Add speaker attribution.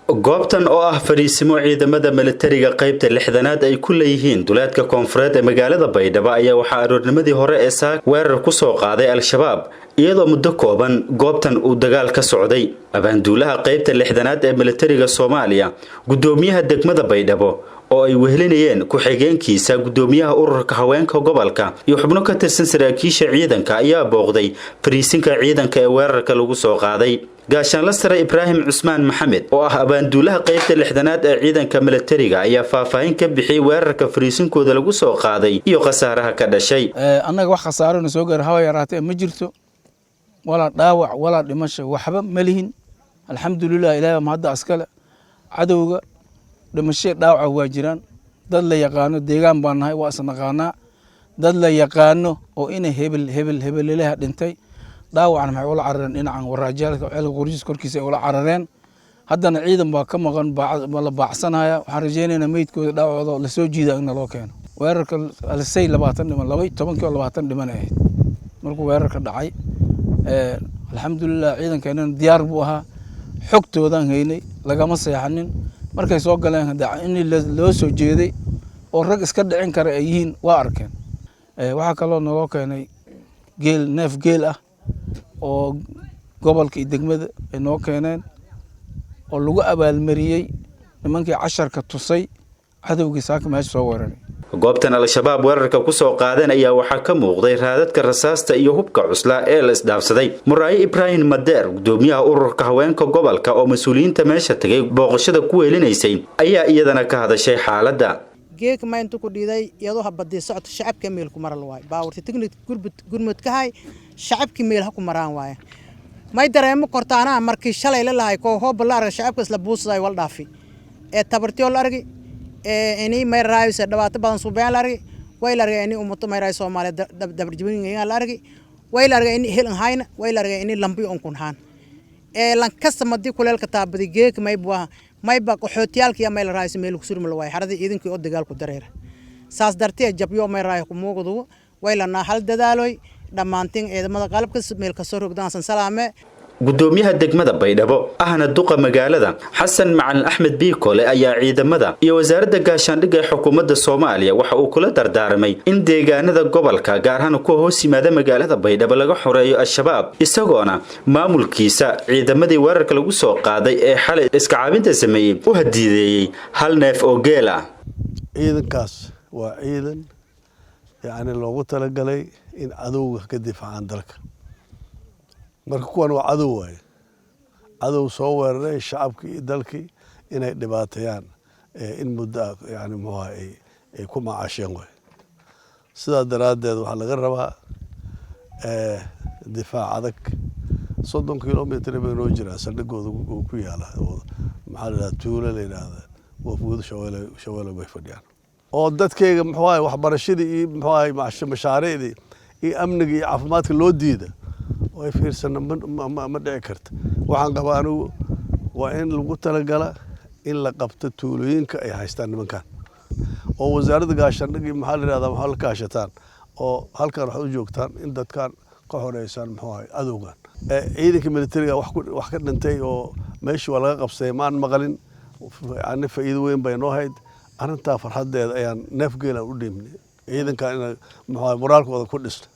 Speaker 1: goobtan oo ah fariisimo ciidamada militariga qaybta lixdanaad ay ku leeyihiin duleedka koonfureed ee magaalada Baydhabo ayaa waxa aroornimadii hore ee saak weerar ku soo qaaday al-shabaab iyadoo muddo kooban goobtan uu dagaal ka socday abaanduulaha qaybta lixdanaad ee militariga Soomaaliya gudoomiyaha degmada Baydhabo oo ay wehelinayeen ku xigeenkiisa gudoomiyaha ururka haweenka gobolka iyo xubno ka tirsan saraakiisha ciidanka ayaa booqday fariisinka ciidanka ee weerarka lagu soo qaaday gaashaan la sare Ibrahim Cusmaan Maxamed oo ah abaanduulaha qaybta lixdanaad ee ciidanka militariga ayaa faahfaahin ka bixiyay weerarka fariisinkooda lagu soo qaaday iyo khasaaraha ka dhashay
Speaker 2: annaga wax khasaaro soo gaar hawa yaraatay ma jirto wala dhaawac wala dhimasho waxba ma lihin alxamdulillah ilaahay ma hadda askale cadowga dhimasho dhaawac waa jiraan dad la yaqaano deegaan baan nahay waa isnaqaana dad la yaqaano oo in hebel ilaha dhintay dhaawacna maxay ula carareen dhinacan waraajaalka ceel qorjiis korkiisa ay ula carareen haddana ciidan baa ka maqan la baacsanaya waxaan rajeynaynaa meydkooda dhaawacooda la soo jiidaa in loo keeno weerarka alisay 20 dhiman 12 dhiman ahayd markuu weerarka dhacay alxamdulillah ciidankeena diyaar buu ahaa xogtoodan haynay lagama seexanin markay soo galeen in loo soo jeeday oo rag iska dhicin kara ay yihiin waa arkeen waxa kale oo naloo keenay neef geel ah oo gobolka iyo degmada ay noo keeneen oo lagu abaalmariyay nimankii casharka tusay cadowgii saaka meesha soo weeraray
Speaker 1: goobtan al-shabaab weerarka ku soo qaadan ayaa waxa ka muuqday raadadka rasaasta iyo hubka cusla ee la isdhaafsaday Muraayi Ibrahim Madeer gudoomiyaha ururka haweenka gobolka oo mas'uuliyiinta meesha tagay booqashada ku weelinaysay ayaa iyadana ka hadashay xaaladda
Speaker 3: geek ma inta ku dhiiday iyadoo habadii socod shacabka meel ku maral waay baawrti technic gurmud ka hay shacabka meel ha ku maraan waay may dareemo kortaana markii shalay la lahay ko hoob la arag shacabka isla buusay wal dhaafi ee tabartiyo la arag ini may raayis dhawaato badan suubaan la arag way la arag ini ummato may raay Soomaaliya dabarjibin la arag way la arag ini helan hayna way la arag ini lambi on kun haan lan kasta madi kuleelka taabadi geek may buu may ba qaxootiyalka may la raayis meel ku surmal way xaradii ciidankii oo dagaal ku dareera saas dartee jabyo may raay ku muuqdo way la hal dadaaloy dhamaantiin ciidamada qalabka meel ka soo rogdaan salaame
Speaker 1: gudoomiyaha degmada Baydhabo ahna duqa magaalada Xasan Macalin Axmed Biikole ayaa ciidamada iyo wasaaradda gaashaandhigga ee xukuumadda Soomaaliya waxa uu kula dardaarmay in deegaanada gobolka gaar ahaan ku hoos yimaada magaalada Baydhabo laga xoreeyo al-shabaab isagoona maamulkiisa ciidamadii weerarka lagu soo qaaday ee xalay iska caabinta sameeyay u hadiideeyay hal neef oo geel ah
Speaker 4: ciidankaas waa ciidan loogu talagalay in cadowga ka difaacaan dalka marka kuwan waa cadow waay cadow soo weeraray shacabkii iyo dalkii inay dhibaateeyaan in muddo ay ku macaasheen waay sidaa daraaddeed waxaa laga rabaa difaac adag 30 kilomitir bay noo jiraan saldhigooda ku yaala maxaa la yidhahdaa tuulo la yidhaahdaa wafguud shabeelle bay fadhiyaan oo dadkayga waxbarashadii iyo mashaariicdii iyo amniga iyo caafimaadka loo diida way fiirsan ma dhici karta waxaan qabaa anigu waa in lagu talagala in la qabto tuulooyinka ay haystaan nimankan oo wasaaradda gaashaandhigga maxaa la yiraahdaa waxa la kaashataan oo halkan wax u joogtaan in dadkan ka horeeysan adowgan ciidanka militariga wax ka dhintay oo meeshii waa laga qabsay maan maqalin faa'iido weyn bay noo hayd arinta farxadeeda ayaan neef geel u dhiibnay ciidanka in moraalkooda ku dhisto